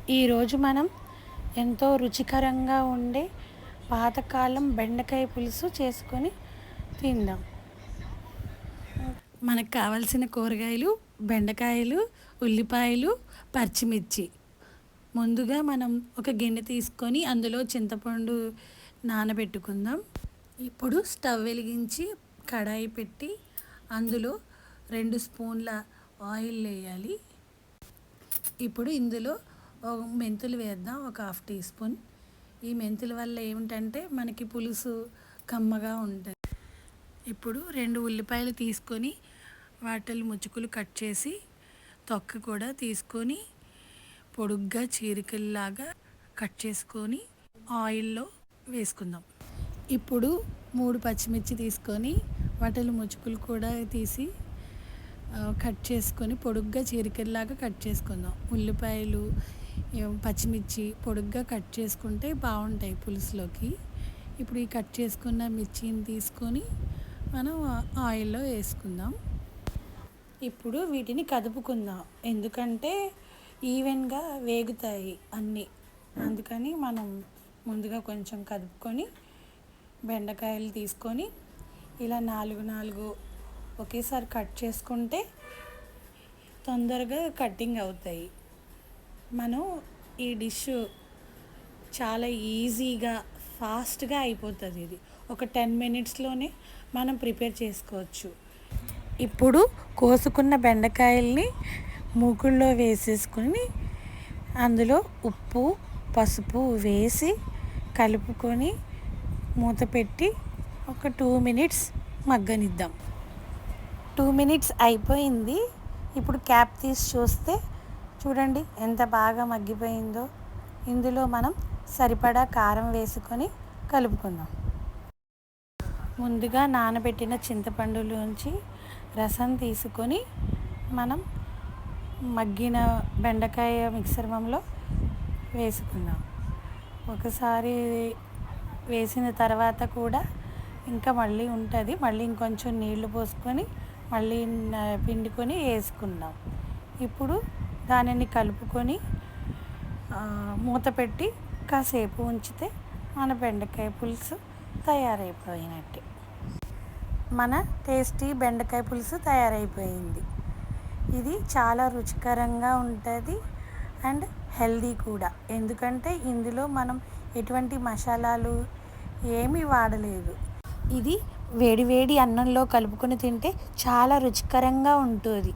ఈరోజు మనం ఎంతో రుచికరంగా ఉండే పాతకాలం బెండకాయ పులుసు చేసుకొని తిందాం. మనకు కావాల్సిన కూరగాయలు బెండకాయలు, ఉల్లిపాయలు, పచ్చిమిర్చి. ముందుగా మనం ఒక గిన్నె తీసుకొని అందులో చింతపండు నానబెట్టుకుందాం. ఇప్పుడు స్టవ్ వెలిగించి కడాయి పెట్టి అందులో 2 స్పూన్ల ఆయిల్ వేయాలి. ఇప్పుడు ఇందులో మెంతులు వేద్దాం, ఒక 1/2 టీ స్పూన్. ఈ మెంతుల వల్ల ఏమిటంటే మనకి పులుసు కమ్మగా ఉంటుంది. ఇప్పుడు 2 ఉల్లిపాయలు తీసుకొని వాటిని ముచ్చుకులు కట్ చేసి తొక్క కూడా తీసుకొని పొడుగ్గా చీరికల్లాగా కట్ చేసుకొని ఆయిల్లో వేసుకుందాం. ఇప్పుడు 3 పచ్చిమిర్చి తీసుకొని వాటిని ముచ్చుకులు కూడా తీసి కట్ చేసుకొని పొడుగ్గా చీరికల్లాగా కట్ చేసుకుందాం. ఉల్లిపాయలు పచ్చిమిర్చి పొడుగ్గా కట్ చేసుకుంటే బాగుంటాయి పులుసులోకి. ఇప్పుడు ఈ కట్ చేసుకున్న మిర్చిని తీసుకొని మనం ఆయిల్లో వేసుకుందాం. ఇప్పుడు వీటిని కదుపుకుందాం, ఎందుకంటే ఈవెన్గా వేగుతాయి అన్నీ. అందుకని మనం ముందుగా కొంచెం కదుపుకొని బెండకాయలు తీసుకొని ఇలా 4 ఒకేసారి కట్ చేసుకుంటే తొందరగా కటింగ్ అవుతాయి. మనం ఈ డిష్ చాలా ఈజీగా ఫాస్ట్గా అయిపోతుంది. ఇది ఒక 10 మినిట్స్లోనే మనం ప్రిపేర్ చేసుకోవచ్చు. ఇప్పుడు కోసుకున్న బెండకాయల్ని మూకుల్లో వేసేసుకొని అందులో ఉప్పు పసుపు వేసి కలుపుకొని మూత పెట్టి ఒక 2 మినిట్స్ మగ్గనిద్దాం. 2 మినిట్స్ అయిపోయింది. ఇప్పుడు క్యాప్ తీసి చూస్తే చూడండి ఎంత బాగా మగ్గిపోయిందో. ఇందులో మనం సరిపడా కారం వేసుకొని కలుపుకుందాం. ముందుగా నానబెట్టిన చింతపండులోంచి రసం తీసుకొని మనం మగ్గిన బెండకాయ మిశ్రమంలో వేసుకుందాం. ఒకసారి వేసిన తర్వాత కూడా ఇంకా మళ్ళీ ఉంటుంది. మళ్ళీ ఇంకొంచెం నీళ్లు పోసుకొని మళ్ళీ పిండుకొని వేసుకుందాం. ఇప్పుడు దానిని కలుపుకొని మూత పెట్టి కాసేపు ఉంచితే మన బెండకాయ పులుసు తయారైపోయినట్టే. మన టేస్టీ బెండకాయ పులుసు తయారైపోయింది. ఇది చాలా రుచికరంగా ఉంటుంది అండ్ హెల్దీ కూడా, ఎందుకంటే ఇందులో మనం ఎటువంటి మసాలాలు ఏమీ వాడలేదు. ఇది వేడి వేడి అన్నంలో కలుపుకొని తింటే చాలా రుచికరంగా ఉంటుంది.